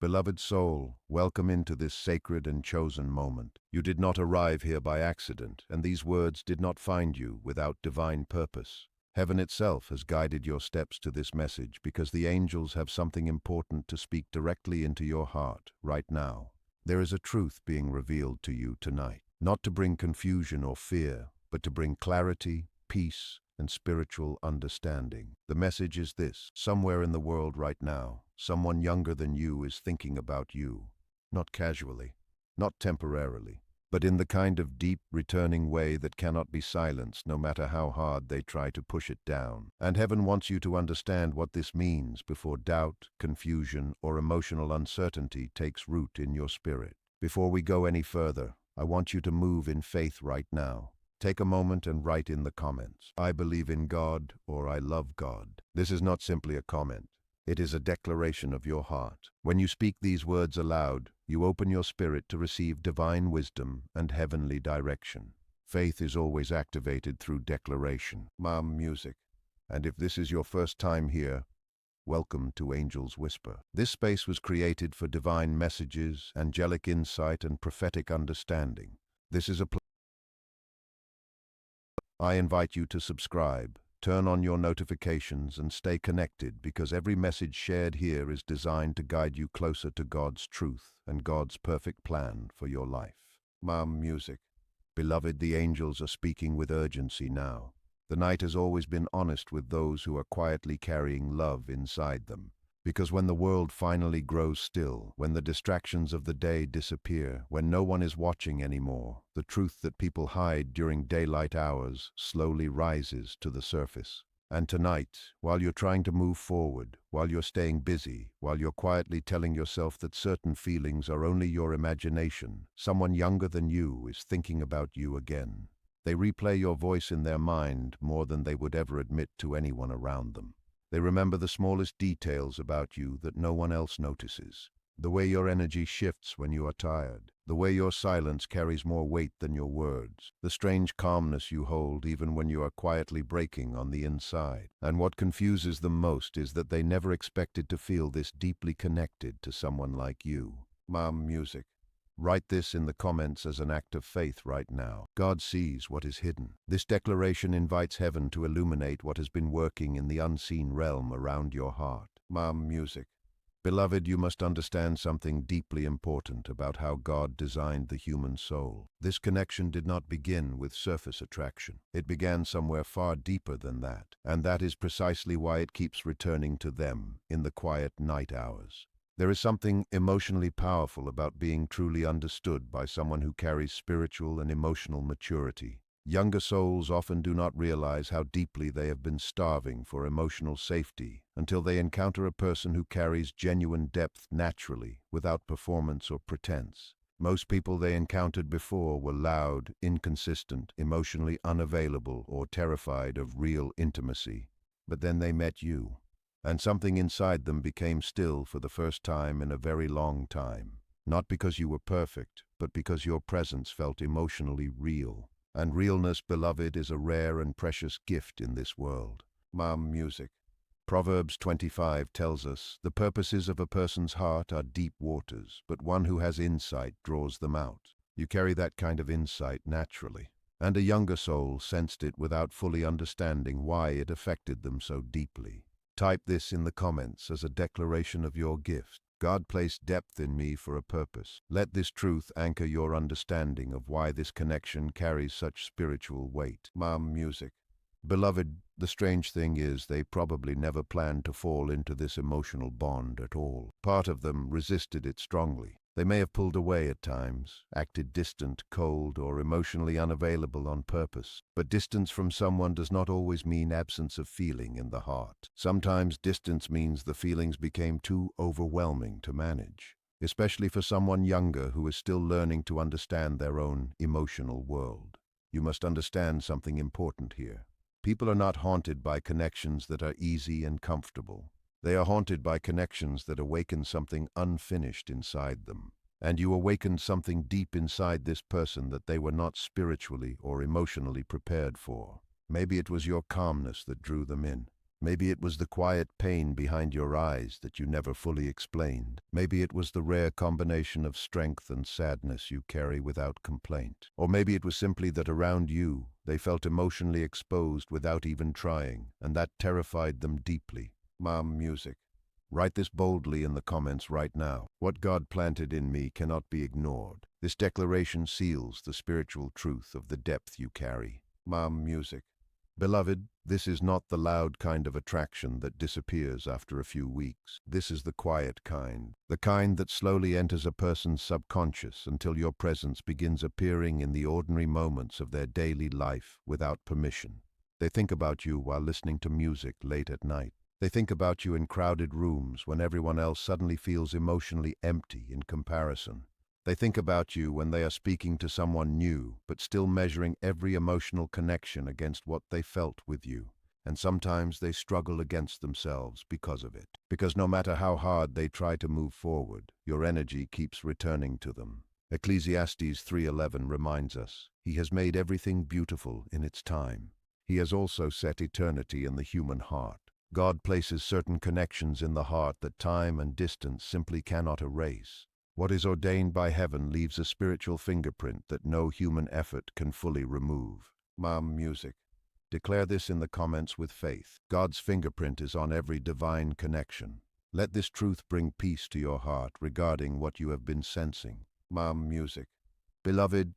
Beloved soul, welcome into this sacred and chosen moment. You did not arrive here by accident, and these words did not find you without divine purpose. Heaven itself has guided your steps to this message because the angels have something important to speak directly into your heart right now. There is a truth being revealed to you tonight, not to bring confusion or fear, but to bring clarity, peace, and spiritual understanding. The message is this: somewhere in the world right now, someone younger than you is thinking about you, not casually, not temporarily, but in the kind of deep, returning way that cannot be silenced no matter how hard they try to push it down. And heaven wants you to understand what this means before doubt, confusion, or emotional uncertainty takes root in your spirit. Before we go any further, I want you to move in faith right now. Take a moment and write in the comments, "I believe in God," or "I love God." This is not simply a comment. It is a declaration of your heart. When you speak these words aloud, you open your spirit to receive divine wisdom and heavenly direction. Faith is always activated through declaration. Music. And if this is your first time here, welcome to Angel's Whisper. This space was created for divine messages, angelic insight, and prophetic understanding. This is a place I invite you to subscribe, turn on your notifications, and stay connected because every message shared here is designed to guide you closer to God's truth and God's perfect plan for your life. Music. Beloved, the angels are speaking with urgency now. The night has always been honest with those who are quietly carrying love inside them. Because when the world finally grows still, when the distractions of the day disappear, when no one is watching anymore, the truth that people hide during daylight hours slowly rises to the surface. And tonight, while you're trying to move forward, while you're staying busy, while you're quietly telling yourself that certain feelings are only your imagination, someone younger than you is thinking about you again. They replay your voice in their mind more than they would ever admit to anyone around them. They remember the smallest details about you that no one else notices. The way your energy shifts when you are tired. The way your silence carries more weight than your words. The strange calmness you hold even when you are quietly breaking on the inside. And what confuses them most is that they never expected to feel this deeply connected to someone like you. Music. Write this in the comments as an act of faith right now. God sees what is hidden. This declaration invites heaven to illuminate what has been working in the unseen realm around your heart. Music. Beloved, you must understand something deeply important about how God designed the human soul. This connection did not begin with surface attraction. It began somewhere far deeper than that, and that is precisely why it keeps returning to them in the quiet night hours. There is something emotionally powerful about being truly understood by someone who carries spiritual and emotional maturity. Younger souls often do not realize how deeply they have been starving for emotional safety until they encounter a person who carries genuine depth naturally, without performance or pretense. Most people they encountered before were loud, inconsistent, emotionally unavailable, or terrified of real intimacy. But then they met you. And something inside them became still for the first time in a very long time. Not because you were perfect, but because your presence felt emotionally real. And realness, beloved, is a rare and precious gift in this world. Music. Proverbs 25 tells us, "The purposes of a person's heart are deep waters, but one who has insight draws them out." You carry that kind of insight naturally. And a younger soul sensed it without fully understanding why it affected them so deeply. Type this in the comments as a declaration of your gift. God placed depth in me for a purpose. Let this truth anchor your understanding of why this connection carries such spiritual weight. Music. Beloved, the strange thing is they probably never planned to fall into this emotional bond at all. Part of them resisted it strongly. They may have pulled away at times, acted distant, cold, or emotionally unavailable on purpose. But distance from someone does not always mean absence of feeling in the heart. Sometimes distance means the feelings became too overwhelming to manage, especially for someone younger who is still learning to understand their own emotional world. You must understand something important here. People are not haunted by connections that are easy and comfortable. They are haunted by connections that awaken something unfinished inside them. And you awakened something deep inside this person that they were not spiritually or emotionally prepared for. Maybe it was your calmness that drew them in. Maybe it was the quiet pain behind your eyes that you never fully explained. Maybe it was the rare combination of strength and sadness you carry without complaint. Or maybe it was simply that around you, they felt emotionally exposed without even trying, and that terrified them deeply. Mom Music. Write this boldly in the comments right now. What God planted in me cannot be ignored. This declaration seals the spiritual truth of the depth you carry. Mom Music. Beloved, this is not the loud kind of attraction that disappears after a few weeks. This is the quiet kind, the kind that slowly enters a person's subconscious until your presence begins appearing in the ordinary moments of their daily life without permission. They think about you while listening to music late at night. They think about you in crowded rooms when everyone else suddenly feels emotionally empty in comparison. They think about you when they are speaking to someone new, but still measuring every emotional connection against what they felt with you. And sometimes they struggle against themselves because of it. Because no matter how hard they try to move forward, your energy keeps returning to them. Ecclesiastes 3:11 reminds us, He has made everything beautiful in its time. He has also set eternity in the human heart. God places certain connections in the heart that time and distance simply cannot erase. What is ordained by heaven leaves a spiritual fingerprint that no human effort can fully remove. Mom Music. Declare this in the comments with faith. God's fingerprint is on every divine connection. Let this truth bring peace to your heart regarding what you have been sensing. Mom Music. Beloved,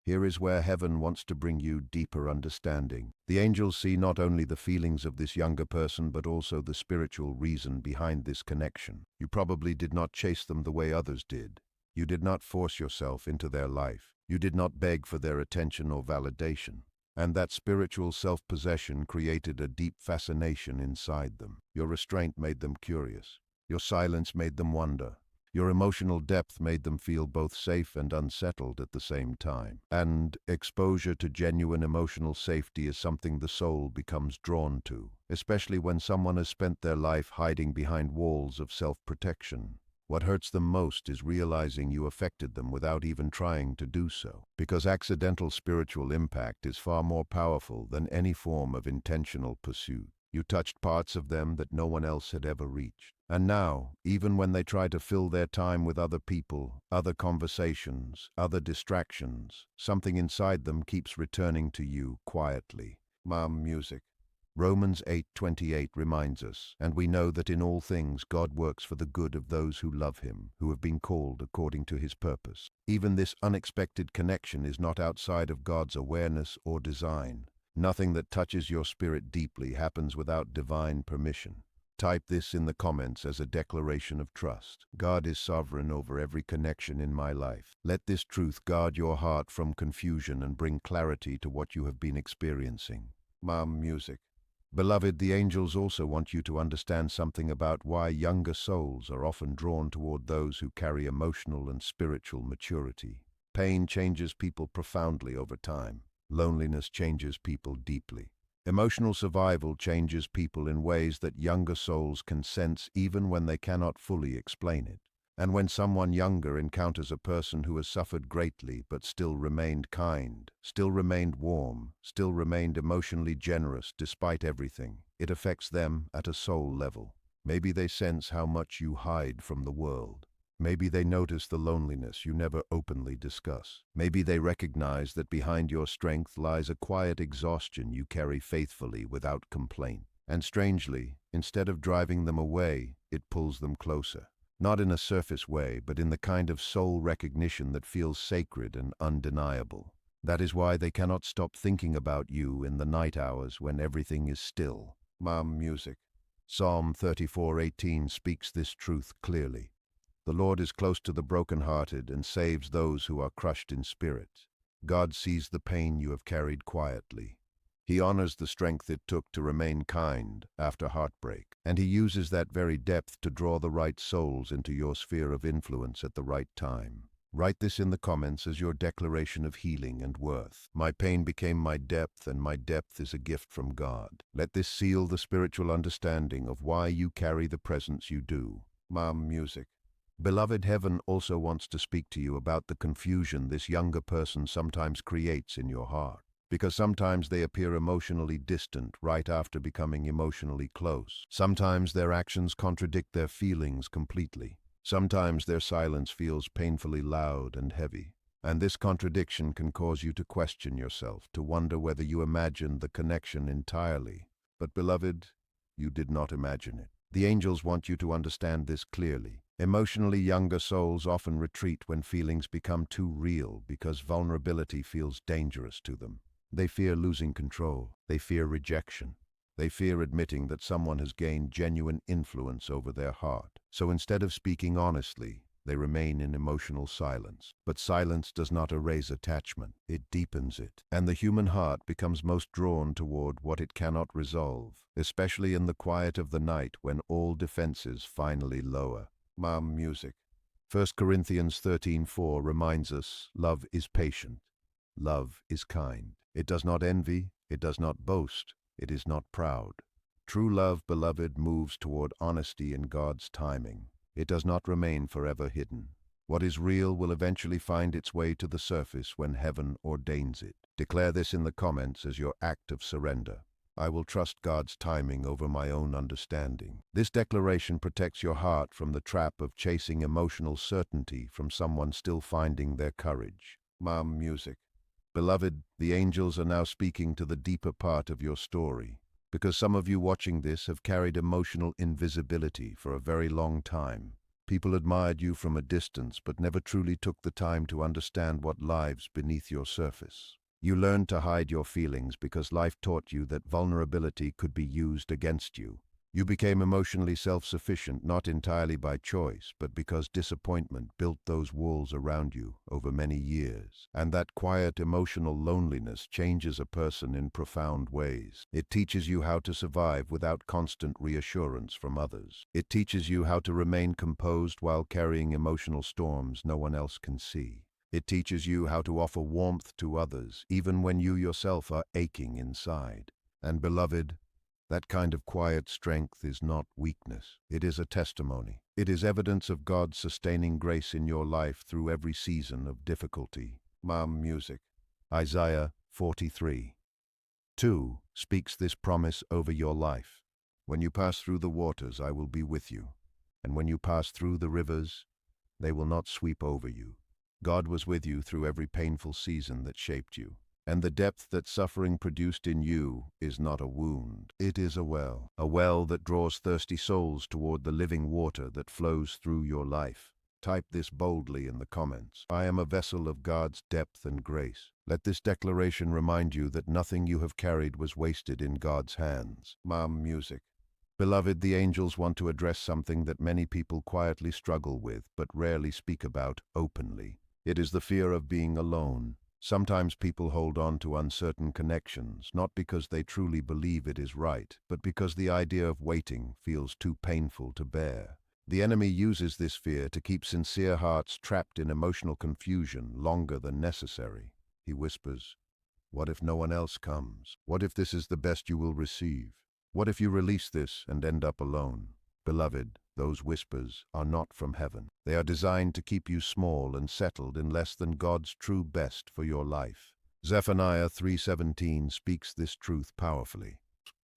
here is where heaven wants to bring you deeper understanding. The angels see not only the feelings of this younger person, but also the spiritual reason behind this connection. You probably did not chase them the way others did. You did not force yourself into their life. You did not beg for their attention or validation. And that spiritual self-possession created a deep fascination inside them. Your restraint made them curious. Your silence made them wonder. Your emotional depth made them feel both safe and unsettled at the same time. And exposure to genuine emotional safety is something the soul becomes drawn to, especially when someone has spent their life hiding behind walls of self-protection. What hurts them most is realizing you affected them without even trying to do so, because accidental spiritual impact is far more powerful than any form of intentional pursuit. You touched parts of them that no one else had ever reached. And now, even when they try to fill their time with other people, other conversations, other distractions, something inside them keeps returning to you quietly. Mom Music. Romans 8:28 reminds us, and we know that in all things God works for the good of those who love Him, who have been called according to His purpose. Even this unexpected connection is not outside of God's awareness or design. Nothing that touches your spirit deeply happens without divine permission. Type this in the comments as a declaration of trust. God is sovereign over every connection in my life. Let this truth guard your heart from confusion and bring clarity to what you have been experiencing. Mom Music. Beloved, the angels also want you to understand something about why younger souls are often drawn toward those who carry emotional and spiritual maturity. Pain changes people profoundly over time. Loneliness changes people deeply. Emotional survival changes people in ways that younger souls can sense even when they cannot fully explain it. And when someone younger encounters a person who has suffered greatly but still remained kind, still remained warm, still remained emotionally generous despite everything, it affects them at a soul level. Maybe they sense how much you hide from the world. Maybe they notice the loneliness you never openly discuss. Maybe they recognize that behind your strength lies a quiet exhaustion you carry faithfully without complaint. And strangely, instead of driving them away, it pulls them closer. Not in a surface way, but in the kind of soul recognition that feels sacred and undeniable. That is why they cannot stop thinking about you in the night hours when everything is still. Mom Music. Psalm 34:18 speaks this truth clearly. The Lord is close to the brokenhearted and saves those who are crushed in spirit. God sees the pain you have carried quietly. He honors the strength it took to remain kind after heartbreak, and He uses that very depth to draw the right souls into your sphere of influence at the right time. Write this in the comments as your declaration of healing and worth. My pain became my depth, and my depth is a gift from God. Let this seal the spiritual understanding of why you carry the presence you do. Mom Music. Beloved, heaven also wants to speak to you about the confusion this younger person sometimes creates in your heart. because sometimes they appear emotionally distant right after becoming emotionally close. Sometimes their actions contradict their feelings completely. Sometimes their silence feels painfully loud and heavy. And this contradiction can cause you to question yourself, to wonder whether you imagined the connection entirely. But beloved, you did not imagine it. The angels want you to understand this clearly. Emotionally younger souls often retreat when feelings become too real because vulnerability feels dangerous to them. They fear losing control. They fear rejection. They fear admitting that someone has gained genuine influence over their heart. So instead of speaking honestly, they remain in emotional silence. But silence does not erase attachment, it deepens it. And the human heart becomes most drawn toward what it cannot resolve, especially in the quiet of the night when all defenses finally lower. Music. 1 Corinthians 13:4 reminds us, love is patient, love is kind. It does not envy, it does not boast, it is not proud. True love, beloved, moves toward honesty in God's timing. It does not remain forever hidden. What is real will eventually find its way to the surface when heaven ordains it. Declare this in the comments as your act of surrender. I will trust God's timing over my own understanding. This declaration protects your heart from the trap of chasing emotional certainty from someone still finding their courage. Music. Beloved, the angels are now speaking to the deeper part of your story, because some of you watching this have carried emotional invisibility for a very long time. People admired you from a distance but never truly took the time to understand what lies beneath your surface. You learned to hide your feelings because life taught you that vulnerability could be used against you. You became emotionally self-sufficient not entirely by choice, but because disappointment built those walls around you over many years. And that quiet emotional loneliness changes a person in profound ways. It teaches you how to survive without constant reassurance from others. It teaches you how to remain composed while carrying emotional storms no one else can see. It teaches you how to offer warmth to others, even when you yourself are aching inside. And beloved, that kind of quiet strength is not weakness. It is a testimony. It is evidence of God's sustaining grace in your life through every season of difficulty. Music. Isaiah 43:2 speaks this promise over your life. When you pass through the waters, I will be with you. And when you pass through the rivers, they will not sweep over you. God was with you through every painful season that shaped you. And the depth that suffering produced in you is not a wound. It is a well that draws thirsty souls toward the living water that flows through your life. Type this boldly in the comments. I am a vessel of God's depth and grace. Let this declaration remind you that nothing you have carried was wasted in God's hands. Music. Beloved, the angels want to address something that many people quietly struggle with but rarely speak about openly. It is the fear of being alone. Sometimes people hold on to uncertain connections, not because they truly believe it is right, but because the idea of waiting feels too painful to bear. The enemy uses this fear to keep sincere hearts trapped in emotional confusion longer than necessary. He whispers, "What if no one else comes? What if this is the best you will receive? What if you release this and end up alone?" Beloved, those whispers are not from heaven. They are designed to keep you small and settled in less than God's true best for your life. Zephaniah 3:17 speaks this truth powerfully.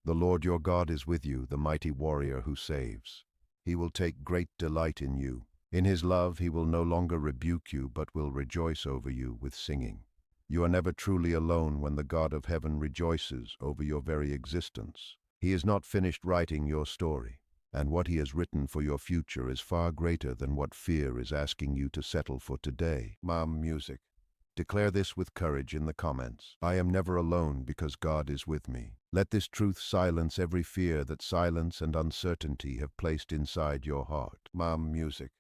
The Lord your God is with you, the mighty warrior who saves. He will take great delight in you. In his love he will no longer rebuke you, but will rejoice over you with singing. You are never truly alone when the God of heaven rejoices over your very existence. He is not finished writing your story. And what he has written for your future is far greater than what fear is asking you to settle for today. Music. Declare this with courage in the comments. I am never alone because God is with me. Let this truth silence every fear that silence and uncertainty have placed inside your heart. Music.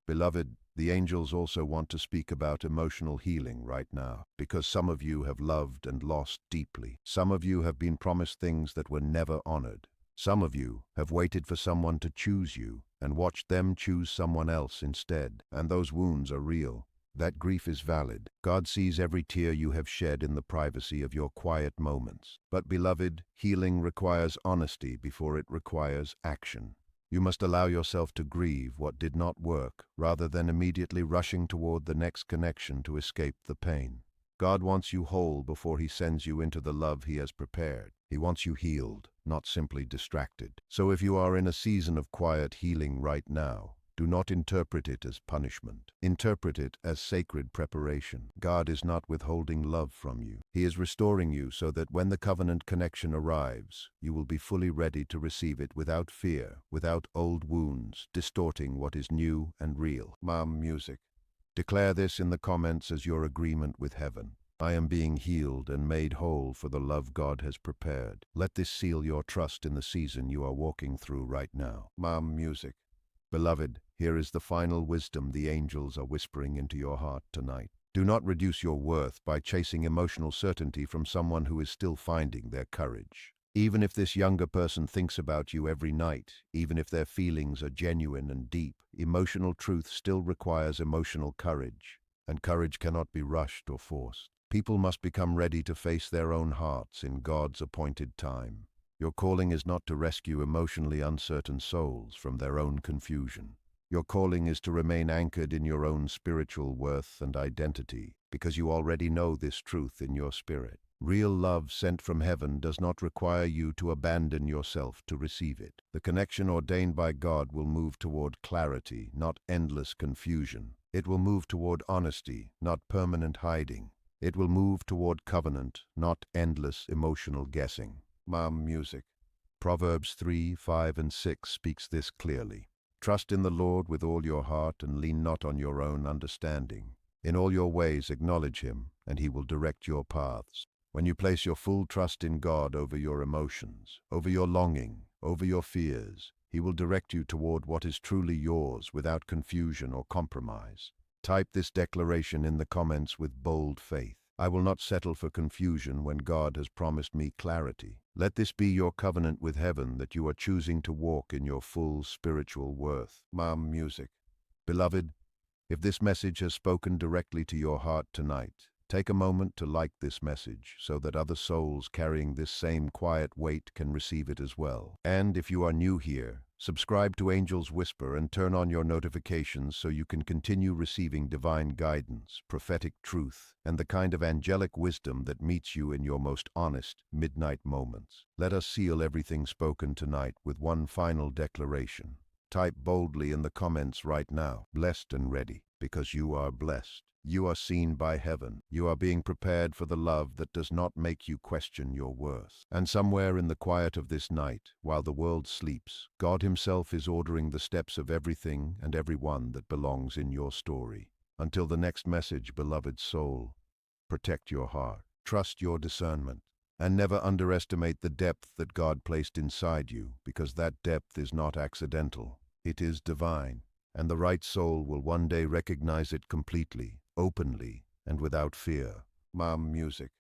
Beloved, the angels also want to speak about emotional healing right now, because some of you have loved and lost deeply. Some of you have been promised things that were never honored. Some of you have waited for someone to choose you and watched them choose someone else instead, and those wounds are real. That grief is valid. God sees every tear you have shed in the privacy of your quiet moments. But beloved, healing requires honesty before it requires action. You must allow yourself to grieve what did not work, rather than immediately rushing toward the next connection to escape the pain. God wants you whole before he sends you into the love he has prepared. He wants you healed, not simply distracted. So if you are in a season of quiet healing right now, do not interpret it as punishment. Interpret it as sacred preparation. God is not withholding love from you. He is restoring you so that when the covenant connection arrives, you will be fully ready to receive it without fear, without old wounds distorting what is new and real. Mom Music. Declare this in the comments as your agreement with heaven. I am being healed and made whole for the love God has prepared. Let this seal your trust in the season you are walking through right now. Mom Music. Beloved, here is the final wisdom the angels are whispering into your heart tonight. Do not reduce your worth by chasing emotional certainty from someone who is still finding their courage. Even if this younger person thinks about you every night, even if their feelings are genuine and deep, emotional truth still requires emotional courage, and courage cannot be rushed or forced. People must become ready to face their own hearts in God's appointed time. Your calling is not to rescue emotionally uncertain souls from their own confusion. Your calling is to remain anchored in your own spiritual worth and identity, because you already know this truth in your spirit. Real love sent from heaven does not require you to abandon yourself to receive it. The connection ordained by God will move toward clarity, not endless confusion. It will move toward honesty, not permanent hiding. It will move toward covenant, not endless emotional guessing. Mom Music. Proverbs 3, 5, and 6 speaks this clearly. Trust in the Lord with all your heart and lean not on your own understanding. In all your ways acknowledge him, and he will direct your paths. When you place your full trust in God over your emotions, over your longing, over your fears, he will direct you toward what is truly yours without confusion or compromise. Type this declaration in the comments with bold faith. I will not settle for confusion when God has promised me clarity. Let this be your covenant with heaven that you are choosing to walk in your full spiritual worth. Mom Music. Beloved, if this message has spoken directly to your heart tonight, take a moment to like this message so that other souls carrying this same quiet weight can receive it as well. And if you are new here, subscribe to Angel's Whisper and turn on your notifications so you can continue receiving divine guidance, prophetic truth, and the kind of angelic wisdom that meets you in your most honest midnight moments. Let us seal everything spoken tonight with one final declaration. Type boldly in the comments right now, blessed and ready, because you are blessed. You are seen by heaven. You are being prepared for the love that does not make you question your worth. And somewhere in the quiet of this night, while the world sleeps, God himself is ordering the steps of everything and everyone that belongs in your story. Until the next message, beloved soul, protect your heart, trust your discernment, and never underestimate the depth that God placed inside you, because that depth is not accidental. It is divine, and the right soul will one day recognize it completely, openly, and without fear. Mom Music.